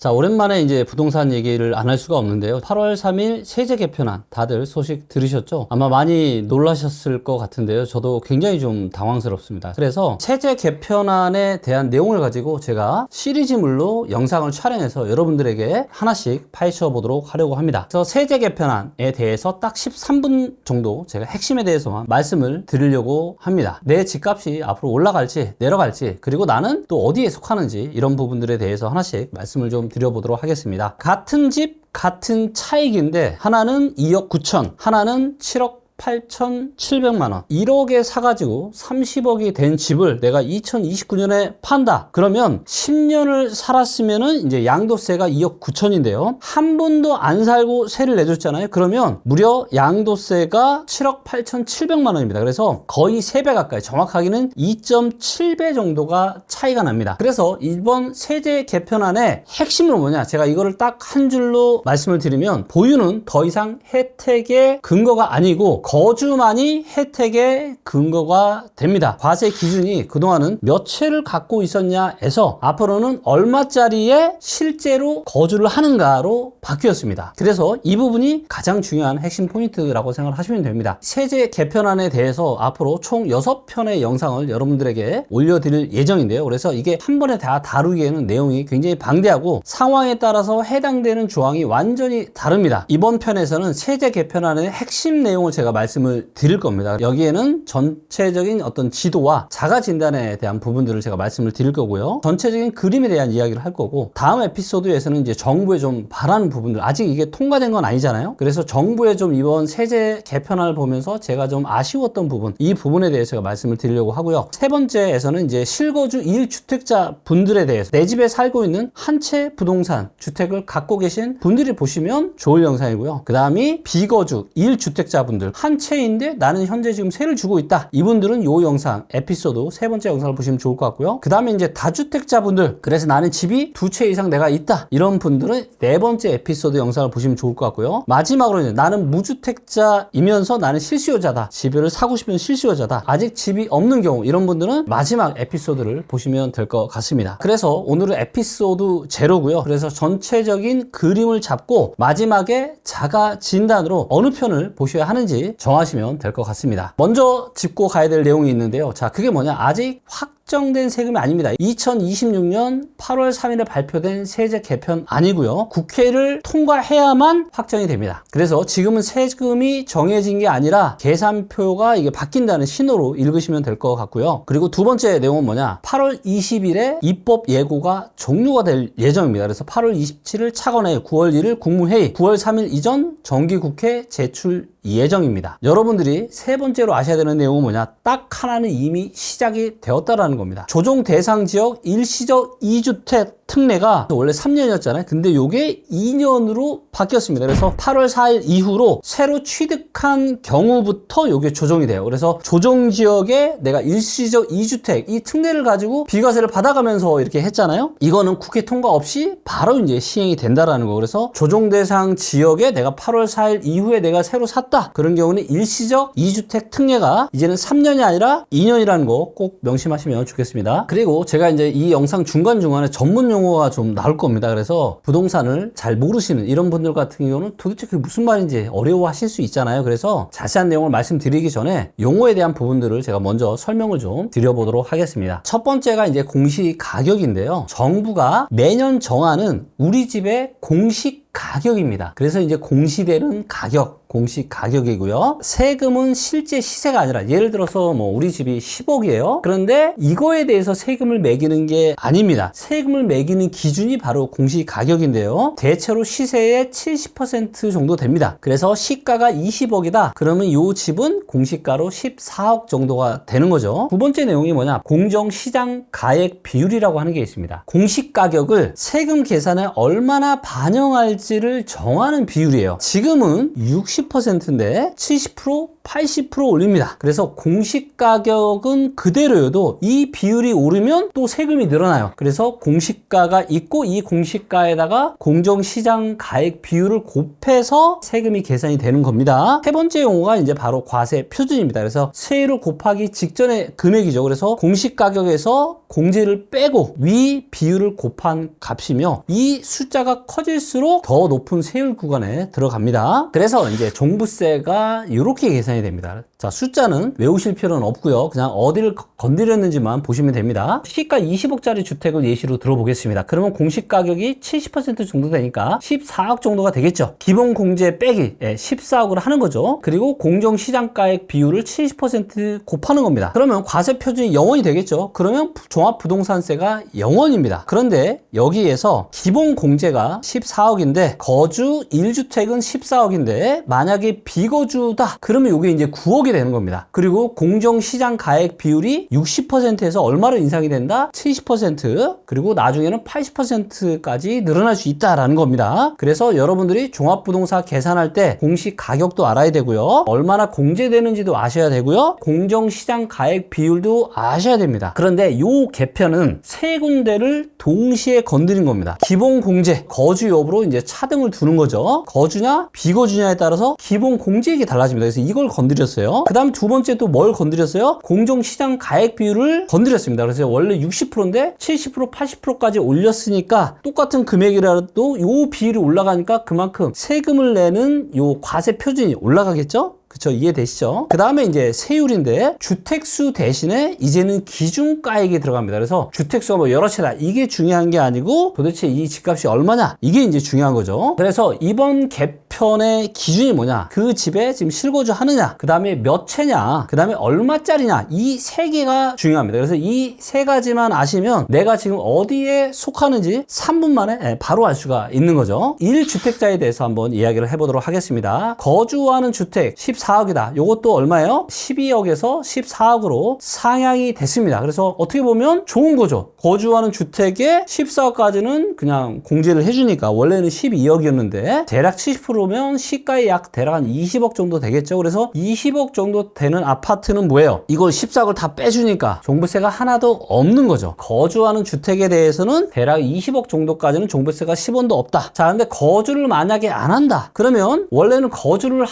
자, 오랜만에 이제 부동산 얘기를 안 할 수가 없는데요. 8월 3일 세제 개편안 다들 소식 들으셨죠? 아마 많이 놀라셨을 것 같은데요. 저도 굉장히 좀 당황스럽습니다. 그래서 세제 개편안에 대한 내용을 가지고 제가 시리즈물로 영상을 촬영해서 여러분들에게 하나씩 파헤쳐 보도록 하려고 합니다. 그래서 세제 개편안에 대해서 딱 13분 정도 제가 핵심에 대해서만 말씀을 드리려고 합니다. 내 집값이 앞으로 올라갈지 내려갈지, 그리고 나는 또 어디에 속하는지, 이런 부분들에 대해서 하나씩 말씀을 좀 드려보도록 하겠습니다. 같은 집 같은 차익인데 하나는 2억 9천, 하나는 7억 8,700만 원, 1억에 사가지고 30억이 된 집을 내가 2029년에 판다. 그러면 10년을 살았으면은 이제 양도세가 2억 9천인데요. 한 번도 안 살고 세를 내줬잖아요. 그러면 무려 양도세가 7억 8,700만 원입니다. 그래서 거의 3배 가까이, 정확하게는 2.7배 정도가 차이가 납니다. 그래서 이번 세제 개편안의 핵심은 뭐냐? 제가 이거를 딱 한 줄로 말씀을 드리면, 보유는 더 이상 혜택의 근거가 아니고 거주만이 혜택의 근거가 됩니다. 과세 기준이 그동안은 몇 채를 갖고 있었냐에서 앞으로는 얼마짜리에 실제로 거주를 하는가로 바뀌었습니다. 그래서 이 부분이 가장 중요한 핵심 포인트라고 생각을 하시면 됩니다. 세제 개편안에 대해서 앞으로 총 6편의 영상을 여러분들에게 올려드릴 예정인데요. 그래서 이게 한 번에 다 다루기에는 내용이 굉장히 방대하고 상황에 따라서 해당되는 조항이 완전히 다릅니다. 이번 편에서는 세제 개편안의 핵심 내용을 제가 말씀을 드릴 겁니다. 여기에는 전체적인 어떤 지도와 자가 진단에 대한 부분들을 제가 말씀을 드릴 거고요. 전체적인 그림에 대한 이야기를 할 거고, 다음 에피소드에서는 이제 정부에 좀 바라는 부분들, 아직 이게 통과된 건 아니잖아요. 그래서 정부의 좀 이번 세제 개편안을 보면서 제가 좀 아쉬웠던 부분, 이 부분에 대해서 제가 말씀을 드리려고 하고요. 세 번째에서는 이제 실거주 1주택자 분들에 대해서, 내 집에 살고 있는 한 채 부동산 주택을 갖고 계신 분들이 보시면 좋을 영상이고요. 그 다음이 비거주 1주택자 분들, 한 채인데 나는 현재 지금 세를 주고 있다. 이분들은 요 영상, 에피소드 세 번째 영상을 보시면 좋을 것 같고요. 그 다음에 이제 다주택자분들, 그래서 나는 집이 2채 이상 내가 있다. 이런 분들은 네 번째 에피소드 영상을 보시면 좋을 것 같고요. 마지막으로 이제 나는 무주택자이면서 나는 실수요자다. 집을 사고 싶은 실수요자다. 아직 집이 없는 경우, 이런 분들은 마지막 에피소드를 보시면 될 것 같습니다. 그래서 오늘은 에피소드 제로고요. 그래서 전체적인 그림을 잡고 마지막에 자가 진단으로 어느 편을 보셔야 하는지 정하시면 될 것 같습니다. 먼저 짚고 가야 될 내용이 있는데요. 자, 그게 뭐냐? 아직 확정된 세금이 아닙니다. 2026년 8월 3일에 발표된 세제 개편 아니고요. 국회를 통과해야만 확정이 됩니다. 그래서 지금은 세금이 정해진 게 아니라 계산표가 이게 바뀐다는 신호로 읽으시면 될 것 같고요. 그리고 두 번째 내용은 뭐냐? 8월 20일에 입법 예고가 종료가 될 예정입니다. 그래서 8월 27일 차관회, 9월 1일 국무회의, 9월 3일 이전 정기국회 제출 예정입니다. 여러분들이 세 번째로 아셔야 되는 내용은 뭐냐? 딱 하나는 이미 시작이 되었다라는 겁니다. 조정 대상 지역 일시적 2주택 특례가 원래 3년이었잖아요. 근데 요게 2년으로 바뀌었습니다. 그래서 8월 4일 이후로 새로 취득한 경우부터 요게 조정이 돼요. 그래서 조정 지역에 내가 일시적 2주택 이 특례를 가지고 비과세를 받아가면서 이렇게 했잖아요. 이거는 국회 통과 없이 바로 이제 시행이 된다라는 거. 그래서 조정 대상 지역에 내가 8월 4일 이후에 내가 새로 샀다. 그런 경우는 일시적 2주택 특례가 이제는 3년이 아니라 2년이라는 거 꼭 명심하시면 좋겠습니다. 그리고 제가 이제 이 영상 중간중간에 전문 용어가 좀 나올 겁니다. 그래서 부동산을 잘 모르시는 이런 분들 같은 경우는 도대체 그게 무슨 말인지 어려워하실 수 있잖아요. 그래서 자세한 내용을 말씀드리기 전에 용어에 대한 부분들을 제가 먼저 설명을 좀 드려보도록 하겠습니다. 첫 번째가 이제 공시 가격인데요. 정부가 매년 정하는 우리 집의 공식 가격입니다. 그래서 이제 공시되는 가격, 공시 가격이고요. 세금은 실제 시세가 아니라, 예를 들어서 뭐 우리 집이 10억이에요. 그런데 이거에 대해서 세금을 매기는 게 아닙니다. 세금을 매기는 기준이 바로 공시 가격인데요. 대체로 시세의 70% 정도 됩니다. 그래서 시가가 20억이다. 그러면 이 집은 공시가로 14억 정도가 되는 거죠. 두 번째 내용이 뭐냐? 공정시장 가액 비율이라고 하는 게 있습니다. 공시 가격을 세금 계산에 얼마나 반영할지 올릴지를 정하는 비율이에요. 지금은 60%인데 70%, 80% 올립니다. 그래서 공시 가격은 그대로여도 이 비율이 오르면 또 세금이 늘어나요. 그래서 공시가가 있고 이 공시가에다가 공정시장 가액 비율을 곱해서 세금이 계산이 되는 겁니다. 세 번째 용어가 이제 바로 과세 표준입니다. 그래서 세율을 곱하기 직전의 금액이죠. 그래서 공시가격에서 공제를 빼고 위 비율을 곱한 값이며 이 숫자가 커질수록 더 높은 세율 구간에 들어갑니다. 그래서 이제 종부세가 이렇게 계산이 됩니다. 자, 숫자는 외우실 필요는 없고요. 그냥 어디를 건드렸는지만 보시면 됩니다. 시가 20억짜리 주택을 예시로 들어보겠습니다. 그러면 공시가격이 70% 정도 되니까 14억 정도가 되겠죠. 기본 공제 빼기 14억을 하는 거죠. 그리고 공정시장가액 비율을 70% 곱하는 겁니다. 그러면 과세 표준이 0원이 되겠죠. 그러면 종합부동산세가 0원입니다. 그런데 여기에서 기본 공제가 14억인데 거주 1주택은 14억인데 만약에 비거주다 그러면 이게 이제 9억이 되는 겁니다. 그리고 공정시장 가액 비율이 60%에서 얼마로 인상이 된다? 70%, 그리고 나중에는 80%까지 늘어날 수 있다라는 겁니다. 그래서 여러분들이 종합부동산 계산할 때 공시 가격도 알아야 되고요. 얼마나 공제되는지도 아셔야 되고요. 공정시장 가액 비율도 아셔야 됩니다. 그런데 이 개편은 세 군데를 동시에 건드린 겁니다. 기본 공제, 거주 여부로 이제 차등을 두는 거죠. 거주냐 비거주냐에 따라서 기본 공제액이 달라집니다. 그래서 이걸 건드렸어요. 그 다음 두 번째 또 뭘 건드렸어요? 공정시장 가액 비율을 건드렸습니다. 그래서 원래 60%인데 70%, 80%까지 올렸으니까 똑같은 금액이라도 이 비율이 올라가니까 그만큼 세금을 내는 이 과세 표준이 올라가겠죠? 그쵸, 이해되시죠? 그 다음에 이제 세율인데 주택수 대신에 이제는 기준가액이 들어갑니다. 그래서 주택수가 뭐 여러 채다 이게 중요한 게 아니고 도대체 이 집값이 얼마냐 이게 이제 중요한 거죠. 그래서 이번 개편의 기준이 뭐냐, 그 집에 지금 실거주 하느냐, 그 다음에 몇 채냐, 그 다음에 얼마짜리냐, 이 세 개가 중요합니다. 그래서 이 세 가지만 아시면 내가 지금 어디에 속하는지 3분 만에 바로 알 수가 있는 거죠. 1주택자에 대해서 한번 이야기를 해보도록 하겠습니다. 거주하는 주택 14억이다. 요것도 얼마예요? 12억에서 14억으로 상향이 됐습니다. 그래서 어떻게 보면 좋은 거죠. 거주하는 주택에 14억까지는 그냥 공제를 해주니까 원래는 12억이었는데 대략 70%면 시가의 약 대략 한 20억 정도 되겠죠. 그래서 20억 정도 되는 아파트는 뭐예요? 이걸 14억을 다 빼주니까 종부세가 하나도 없는 거죠. 거주하는 주택에 대해서는 대략 20억 정도까지는 종부세가 10원도 없다. 자, 근데 거주를 만약에 안 한다. 그러면 원래는 거주를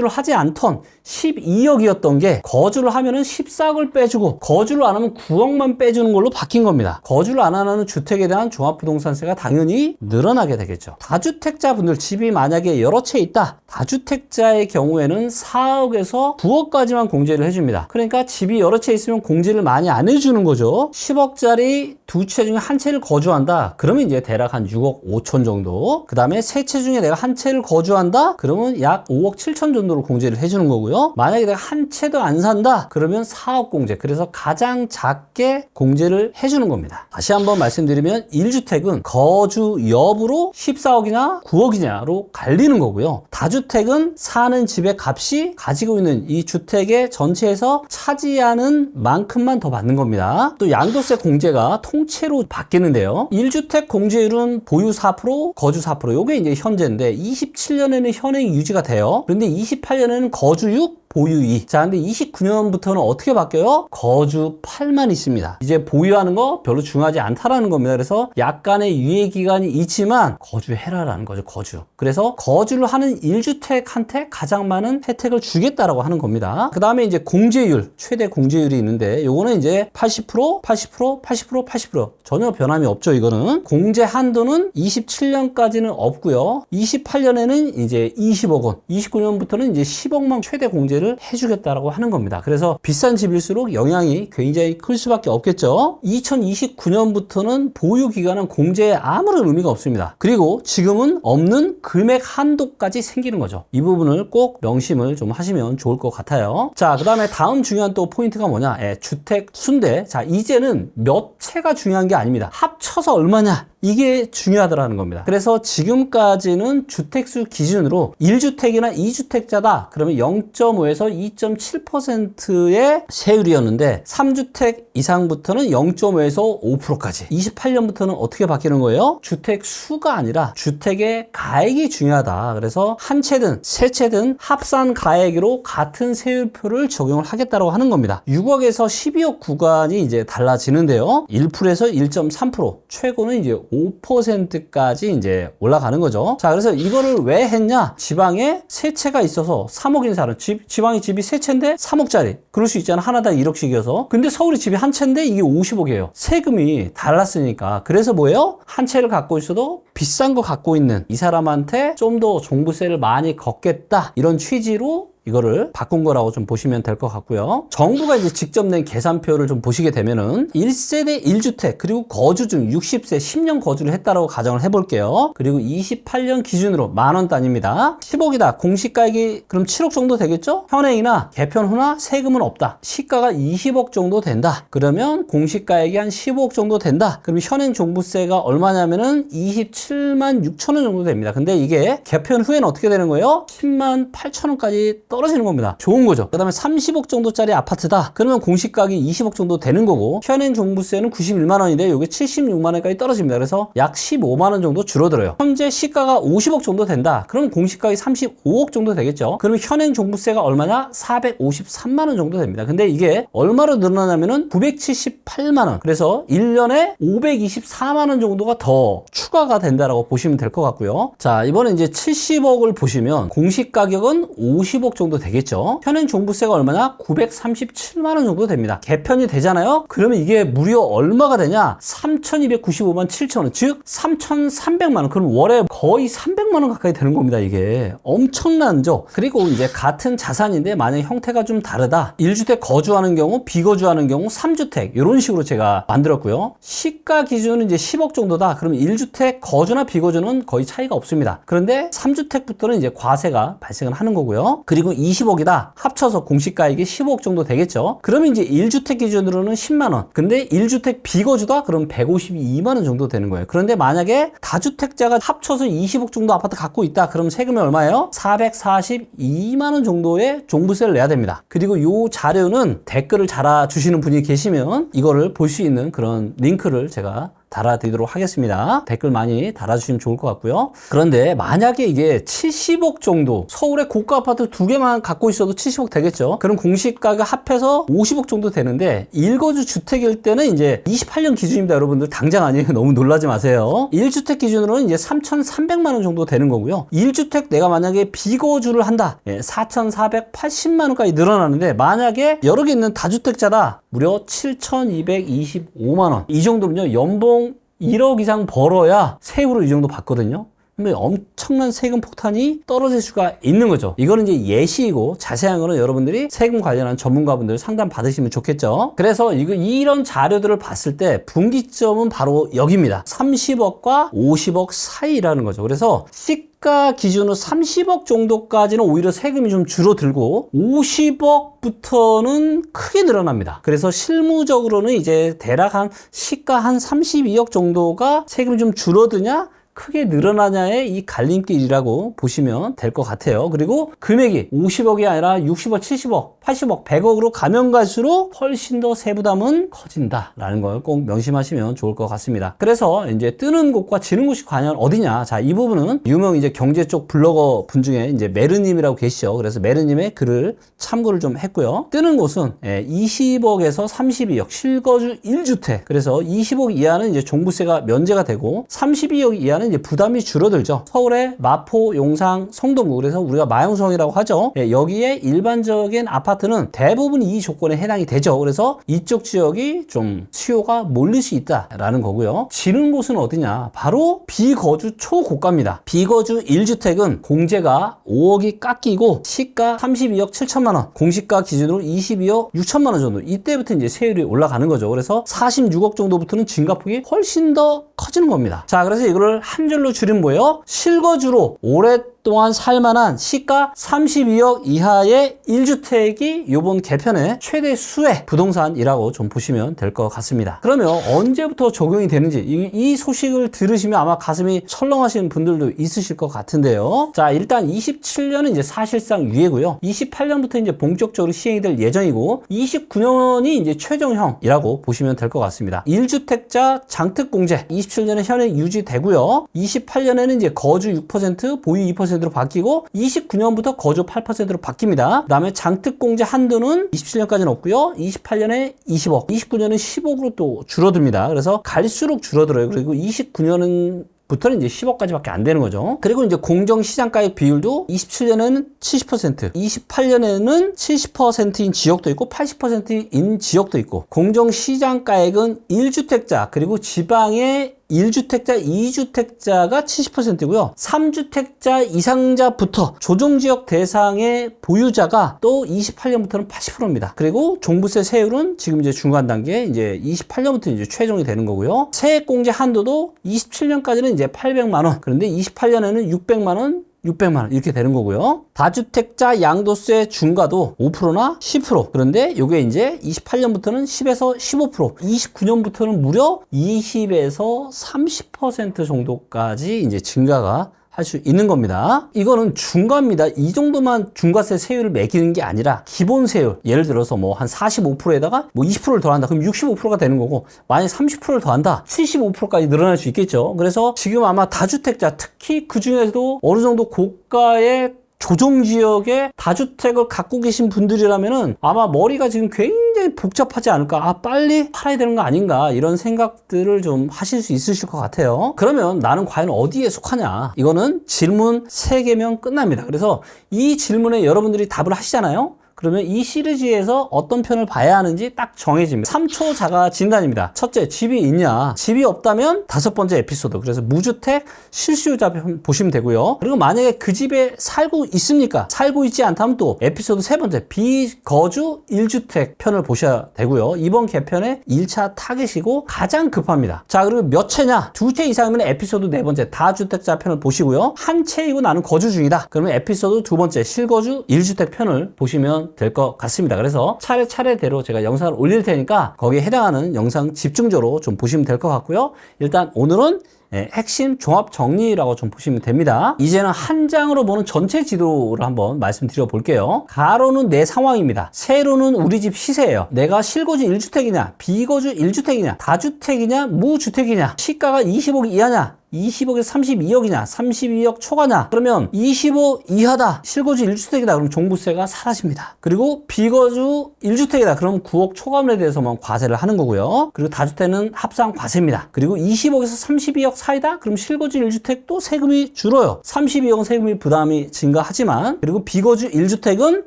하지 않던 12억이었던 게 거주를 하면은 14억을 빼주고 거주를 안 하면 9억만 빼주는 걸로 바뀐 겁니다. 거주를 안 하는 주택에 대한 종합부동산세가 당연히 늘어나게 되겠죠. 다주택자분들 집이 만약에 여러 채 있다. 다주택자의 경우에는 4억에서 9억까지만 공제를 해줍니다. 그러니까 집이 여러 채 있으면 공제를 많이 안 해주는 거죠. 10억짜리 두 채 중에 한 채를 거주한다. 그러면 이제 대략 한 6억 5천 정도. 그 다음에 세 채 중에 내가 한 채를 거주한다. 그러면 약 5억 7천 정도를 공제를 해주는 거고요. 만약에 내가 한 채도 안 산다 그러면 4억 공제, 그래서 가장 작게 공제를 해주는 겁니다. 다시 한번 말씀드리면 1주택은 거주 여부로 14억이냐 9억이냐로 갈리는 거고요. 다주택은 사는 집의 값이 가지고 있는 이 주택의 전체에서 차지하는 만큼만 더 받는 겁니다. 또 양도세 공제가 통째로 바뀌는데요. 1주택 공제율은 보유 4%, 거주 4%. 요게 이제 현재인데 27년에는 현행 유지가 돼요. 그런데 28년에는 거주 6, 보유 2. 자, 근데 29년부터는 어떻게 바뀌어요? 거주 8만 있습니다. 이제 보유하는 거 별로 중요하지 않다라는 겁니다. 그래서 약간의 유예 기간이 있지만 거주해라라는 거죠, 거주. 그래서 거주를 하는 1주택한테 가장 많은 혜택을 주겠다라고 하는 겁니다. 그 다음에 이제 공제율, 최대 공제율이 있는데 요거는 이제 80%, 80%, 80%, 80%. 전혀 변함이 없죠, 이거는. 공제 한도는 27년까지는 없고요. 28년에는 이제 20억 원, 29년부터는 이제 10억만 최대 공제를 해주겠다라고 하는 겁니다. 그래서 비싼 집일수록 영향이 굉장히 클 수밖에 없겠죠. 2029년부터는 보유 기간은 공제에 아무런 의미가 없습니다. 그리고 지금은 없는 금액 한도까지 생기는 거죠. 이 부분을 꼭 명심을 좀 하시면 좋을 것 같아요. 자, 그 다음에 다음 중요한 또 포인트가 뭐냐? 주택 수인데, 자, 이제는 몇 채가 중요한 게 아닙니다. 합쳐서 얼마냐? 이게 중요하다라는 겁니다. 그래서 지금까지는 주택수 기준으로 1주택이나 2주택자다. 그러면 0.5에서 2.7%의 세율이었는데 3주택 이상부터는 0.5에서 5%까지. 28년부터는 어떻게 바뀌는 거예요? 주택 수가 아니라 주택의 가액이 중요하다. 그래서 한 채든 세 채든 합산 가액으로 같은 세율표를 적용을 하겠다고 하는 겁니다. 6억에서 12억 구간이 이제 달라지는데요. 1%에서 1.3%, 최고는 이제 5%까지 이제 올라가는 거죠. 자, 그래서 이거를 왜 했냐? 지방에 세 채가 있어서 3억인 사람, 지방에 집이 세 채인데 3억짜리. 그럴 수 있잖아. 하나당 1억씩이어서. 근데 서울에 집이 한 채인데 이게 50억이에요. 세금이 달랐으니까. 그래서 뭐예요? 한 채를 갖고 있어도 비싼 거 갖고 있는 이 사람한테 좀 더 종부세를 많이 걷겠다. 이런 취지로 이거를 바꾼 거라고 좀 보시면 될 것 같고요. 정부가 이제 직접 낸 계산표를 좀 보시게 되면은 1세대 1주택 그리고 거주 중 60세 10년 거주를 했다라고 가정을 해볼게요. 그리고 28년 기준으로 만원 단위입니다. 10억이다. 공시가액이 그럼 7억 정도 되겠죠? 현행이나 개편 후나 세금은 없다. 시가가 20억 정도 된다. 그러면 공시가액이 한 15억 정도 된다. 그럼 현행 종부세가 얼마냐면은 27만 6천 원 정도 됩니다. 근데 이게 개편 후에는 어떻게 되는 거예요? 10만 8천 원까지 떨어지는 겁니다. 좋은 거죠. 그 다음에 30억 정도짜리 아파트다. 그러면 공시가격이 20억 정도 되는 거고 현행 종부세는 91만 원인데 이게 76만 원까지 떨어집니다. 그래서 약 15만 원 정도 줄어들어요. 현재 시가가 50억 정도 된다. 그러면 공시가격이 35억 정도 되겠죠. 그러면 현행 종부세가 얼마냐? 453만 원 정도 됩니다. 근데 이게 얼마로 늘어나냐면은 978만 원. 그래서 1년에 524만 원 정도가 더 추가가 된다라고 보시면 될 것 같고요. 자, 이번에 이제 70억을 보시면 공시가격은 50억 정도 되겠죠. 현행 종부세가 얼마냐? 937만 원 정도 됩니다. 개편이 되잖아요. 그러면 이게 무려 얼마가 되냐? 3,295만 7천 원, 즉 3,300만 원. 그럼 월에 거의 300만 원 가까이 되는 겁니다. 이게 엄청난죠. 그리고 이제 같은 자산인데 만약 형태가 좀 다르다. 1주택 거주하는 경우, 비거주하는 경우 3주택 이런 식으로 제가 만들었고요. 시가 기준은 이제 10억 정도다. 그러면 1주택 거주나 비거주는 거의 차이가 없습니다. 그런데 3주택부터는 이제 과세가 발생을 하는 거고요. 그리고 20억이다. 합쳐서 공시가액이 15억 정도 되겠죠. 그러면 이제 1주택 기준으로는 10만 원. 근데 1주택 비거주다? 그럼 152만 원 정도 되는 거예요. 그런데 만약에 다주택자가 합쳐서 20억 정도 아파트 갖고 있다. 그럼 세금이 얼마예요? 442만 원 정도의 종부세를 내야 됩니다. 그리고 이 자료는 댓글을 달아주시는 분이 계시면 이거를 볼 수 있는 그런 링크를 제가 달아드리도록 하겠습니다. 댓글 많이 달아주시면 좋을 것 같고요. 그런데 만약에 이게 70억 정도, 서울의 고가 아파트 2개만 갖고 있어도 70억 되겠죠. 그럼 공시가가 합해서 50억 정도 되는데 1거주 주택일 때는 이제 28년 기준입니다. 여러분들 당장 아니에요. 너무 놀라지 마세요. 1주택 기준으로는 이제 3,300만 원 정도 되는 거고요. 1주택 내가 만약에 비거주를 한다. 4,480만 원까지 늘어나는데 만약에 여러 개 있는 다주택자다. 무려 7,225만 원. 이 정도면요. 연봉 1억 이상 벌어야 세후로 이 정도 받거든요. 근데 엄청난 세금 폭탄이 떨어질 수가 있는 거죠. 이거는 이제 예시이고 자세한 거는 여러분들이 세금 관련한 전문가분들 상담 받으시면 좋겠죠. 그래서 이런 자료들을 봤을 때 분기점은 바로 여기입니다. 30억과 50억 사이라는 거죠. 그래서 시가 기준으로 30억 정도까지는 오히려 세금이 좀 줄어들고 50억부터는 크게 늘어납니다. 그래서 실무적으로는 이제 대략 한 시가 한 32억 정도가 세금이 좀 줄어드냐? 크게 늘어나냐의 이 갈림길이라고 보시면 될 것 같아요. 그리고 금액이 50억이 아니라 60억, 70억, 80억, 100억으로 가면 갈수록 훨씬 더 세부담은 커진다라는 걸 꼭 명심하시면 좋을 것 같습니다. 그래서 이제 뜨는 곳과 지는 곳이 과연 어디냐? 자, 이 부분은 유명 이제 경제 쪽 블로거 분 중에 이제 메르님이라고 계시죠. 그래서 메르님의 글을 참고를 좀 했고요. 뜨는 곳은 20억에서 32억 실거주 1주택. 그래서 20억 이하는 이제 종부세가 면제가 되고 32억 이하는 이제 부담이 줄어들죠. 서울의 마포, 용상, 성동구, 그래서 우리가 마용성이라고 하죠. 여기에 일반적인 아파트는 대부분 이 조건에 해당이 되죠. 그래서 이쪽 지역이 좀 수요가 몰릴 수 있다라는 거고요. 지는 곳은 어디냐? 바로 비거주 초고가입니다. 비거주 1주택은 공제가 5억이 깎이고 시가 32억 7천만 원, 공시가 기준으로 22억 6천만 원 정도. 이때부터 이제 세율이 올라가는 거죠. 그래서 46억 정도부터는 증가폭이 훨씬 더 커지는 겁니다. 자, 그래서 이거를 한 줄로 줄이면 뭐예요? 실거주로 오랫동안 오랫동안 살만한 시가 32억 이하의 1주택이 이번 개편의 최대 수혜 부동산이라고 좀 보시면 될 것 같습니다. 그러면 언제부터 적용이 되는지 이 소식을 들으시면 아마 가슴이 철렁하시는 분들도 있으실 것 같은데요. 자, 일단 27년은 이제 사실상 유예고요. 28년부터 이제 본격적으로 시행이 될 예정이고 29년이 이제 최종형이라고 보시면 될 것 같습니다. 1주택자 장특공제 27년에 현행 유지되고요. 28년에는 이제 거주 6%, 보유 2%로 바뀌고 29년부터 거주 8%로 바뀝니다. 그 다음에 장특공제 한도는 27년까지는 없고요. 28년에 20억, 29년은 10억으로 또 줄어듭니다. 그래서 갈수록 줄어들어요. 그리고 29년은 부터는 이제 10억까지밖에 안 되는 거죠. 그리고 이제 공정시장가액 비율도 27년에는 70%, 28년에는 70%인 지역도 있고 80%인 지역도 있고, 공정시장가액은 1주택자 그리고 지방의 1주택자, 2주택자가 70%고요. 3주택자 이상자부터 조정지역 대상의 보유자가 또 28년부터는 80%입니다. 그리고 종부세 세율은 지금 이제 중간 단계 이제 28년부터 이제 최종이 되는 거고요. 세액공제 한도도 27년까지는 이제 800만 원. 그런데 28년에는 600만 원, 600만 원 이렇게 되는 거고요. 다주택자 양도세 중과도 5%나 10%. 그런데 이게 이제 28년부터는 10에서 15%, 29년부터는 무려 20에서 30% 정도까지 이제 증가가 할 수 있는 겁니다. 이거는 중과입니다. 이 정도만 중과세 세율을 매기는 게 아니라 기본 세율, 예를 들어서 뭐 한 45%에다가 뭐 20%를 더한다. 그럼 65%가 되는 거고, 만약에 30%를 더한다. 75%까지 늘어날 수 있겠죠. 그래서 지금 아마 다주택자, 특히 그 중에서도 어느 정도 고가의 조정지역에 다주택을 갖고 계신 분들이라면은 아마 머리가 지금 굉장히 복잡하지 않을까. 아, 빨리 팔아야 되는 거 아닌가. 이런 생각들을 좀 하실 수 있으실 것 같아요. 그러면 나는 과연 어디에 속하냐. 이거는 질문 3개면 끝납니다. 그래서 이 질문에 여러분들이 답을 하시잖아요. 그러면 이 시리즈에서 어떤 편을 봐야 하는지 딱 정해집니다. 3초 자가 진단입니다. 첫째, 집이 있냐? 집이 없다면 5번째 에피소드. 그래서 무주택 실수요자 편 보시면 되고요. 그리고 만약에 그 집에 살고 있습니까? 살고 있지 않다면 또 에피소드 3번째, 비거주 1주택 편을 보셔야 되고요. 이번 개편의 1차 타겟이고 가장 급합니다. 자, 그리고 몇 채냐? 2채 이상이면 에피소드 4번째, 다주택자 편을 보시고요. 한 채이고 나는 거주 중이다. 그러면 에피소드 2번째, 실거주 1주택 편을 보시면 될 것 같습니다. 그래서 차례차례대로 제가 영상을 올릴 테니까 거기에 해당하는 영상 집중적으로 좀 보시면 될 것 같고요. 일단 오늘은 핵심 종합 정리라고 좀 보시면 됩니다. 이제는 한 장으로 보는 전체 지도를 한번 말씀드려 볼게요. 가로는 내 상황입니다. 세로는 우리 집 시세예요. 내가 실거주 1주택이냐, 비거주 1주택이냐, 다주택이냐, 무주택이냐, 시가가 20억 이하냐, 20억에서 32억이냐, 32억 초과냐. 그러면 25 이하다, 실거주 1주택이다. 그럼 종부세가 사라집니다. 그리고 비거주 1주택이다. 그럼 9억 초과분에 대해서만 과세를 하는 거고요. 그리고 다주택은 합산 과세입니다. 그리고 20억에서 32억 사이다. 그럼 실거주 1주택도 세금이 줄어요. 32억은 세금이 부담이 증가하지만, 그리고 비거주 1주택은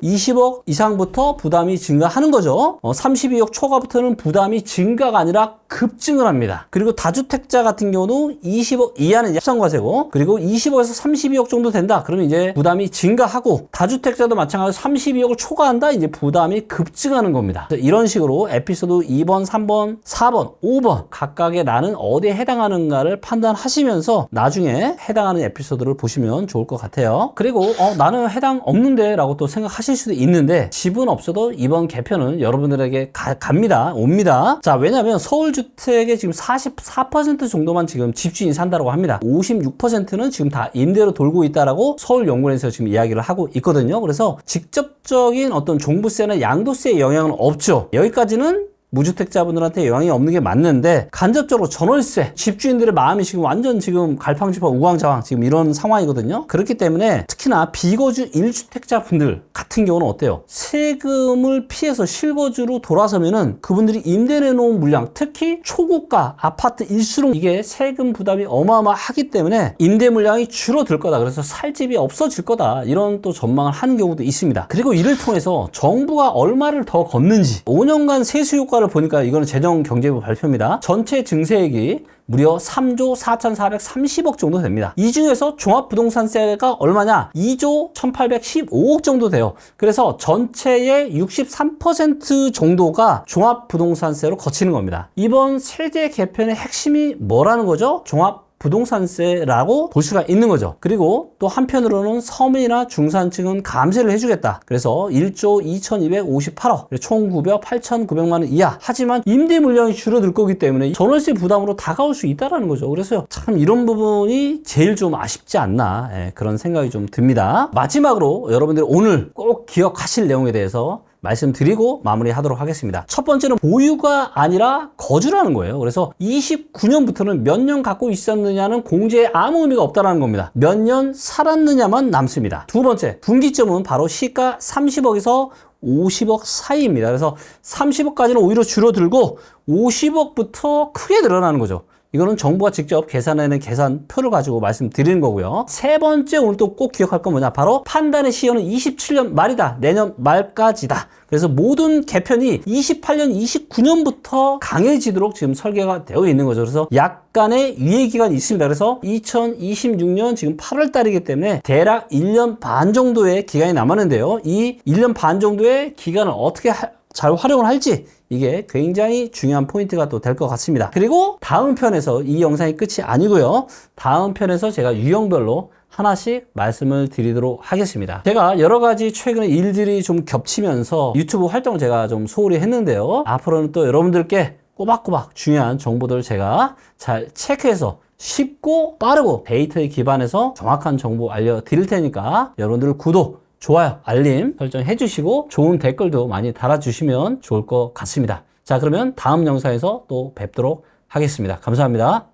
20억 이상부터 부담이 증가하는 거죠. 32억 초과부터는 부담이 증가가 아니라 급증을 합니다. 그리고 다주택자 같은 경우도 20억 이하는 합산과세고, 그리고 20억에서 32억 정도 된다. 그러면 이제 부담이 증가하고, 다주택자도 마찬가지로 32억을 초과한다. 이제 부담이 급증하는 겁니다. 이런 식으로 에피소드 2번, 3번, 4번, 5번 각각의 나는 어디에 해당하는가를 판단하시면서 나중에 해당하는 에피소드를 보시면 좋을 것 같아요. 그리고 나는 해당 없는데 라고 또 생각하실 수도 있는데, 집은 없어도 이번 개편은 여러분들에게 옵니다. 자, 왜냐면 서울주택의 지금 44% 정도만 지금 집주인이 산다고 합니다. 56%는 지금 다 임대로 돌고 있다라고 서울연구원에서 지금 이야기를 하고 있거든요. 그래서 직접적인 어떤 종부세나 양도세의 영향은 없죠. 여기까지는 무주택자분들한테 영향이 없는 게 맞는데, 간접적으로 전월세, 집주인들의 마음이 지금 완전 지금 갈팡질팡 우왕좌왕 지금 이런 상황이거든요. 그렇기 때문에 특히나 비거주 1주택자 분들 같은 경우는 어때요? 세금을 피해서 실거주로 돌아서면은 그분들이 임대 내놓은 물량, 특히 초고가 아파트 일수록 이게 세금 부담이 어마어마하기 때문에 임대 물량이 줄어들 거다. 그래서 살 집이 없어질 거다. 이런 또 전망을 하는 경우도 있습니다. 그리고 이를 통해서 정부가 얼마를 더 걷는지, 5년간 세수 효과를 보니까 이거는 재정경제부 발표입니다. 전체 증세액이 무려 3조 4,430억 정도 됩니다. 이 중에서 종합부동산세가 얼마냐? 2조 1,815억 정도 돼요. 그래서 전체의 63% 정도가 종합부동산세로 거치는 겁니다. 이번 세제 개편의 핵심이 뭐라는 거죠? 종합 부동산세라고 볼 수가 있는 거죠. 그리고 또 한편으로는 서민이나 중산층은 감세를 해주겠다. 그래서 1조 2258억, 총 구별 8,900만 원 이하. 하지만 임대 물량이 줄어들 거기 때문에 전월세 부담으로 다가올 수 있다라는 거죠. 그래서 참 이런 부분이 제일 좀 아쉽지 않나, 그런 생각이 좀 듭니다. 마지막으로 여러분들이 오늘 꼭 기억하실 내용에 대해서 말씀드리고 마무리하도록 하겠습니다. 첫 번째는 보유가 아니라 거주라는 거예요. 그래서 29년부터는 몇 년 갖고 있었느냐는 공제에 아무 의미가 없다는 겁니다. 몇 년 살았느냐만 남습니다. 두 번째, 분기점은 바로 시가 30억에서 50억 사이입니다. 그래서 30억까지는 오히려 줄어들고 50억부터 크게 늘어나는 거죠. 이거는 정부가 직접 계산해낸 계산표를 가지고 말씀드리는 거고요. 세 번째, 오늘 또 꼭 기억할 건 뭐냐, 바로 판단의 시효는 27년 말이다, 내년 말까지다. 그래서 모든 개편이 28년, 29년부터 강해지도록 지금 설계가 되어 있는 거죠. 그래서 약간의 유예 기간이 있습니다. 그래서 2026년 지금 8월 달이기 때문에 대략 1년 반 정도의 기간이 남았는데요. 이 1년 반 정도의 기간을 어떻게 잘 활용을 할지, 이게 굉장히 중요한 포인트가 또 될 것 같습니다. 그리고 다음 편에서, 이 영상이 끝이 아니고요, 다음 편에서 제가 유형별로 하나씩 말씀을 드리도록 하겠습니다. 제가 여러 가지 최근에 일들이 좀 겹치면서 유튜브 활동을 제가 좀 소홀히 했는데요. 앞으로는 또 여러분들께 꼬박꼬박 중요한 정보들을 제가 잘 체크해서 쉽고 빠르고 데이터에 기반해서 정확한 정보 알려드릴 테니까 여러분들 구독, 좋아요, 알림 설정해 주시고 좋은 댓글도 많이 달아주시면 좋을 것 같습니다. 자, 그러면 다음 영상에서 또 뵙도록 하겠습니다. 감사합니다.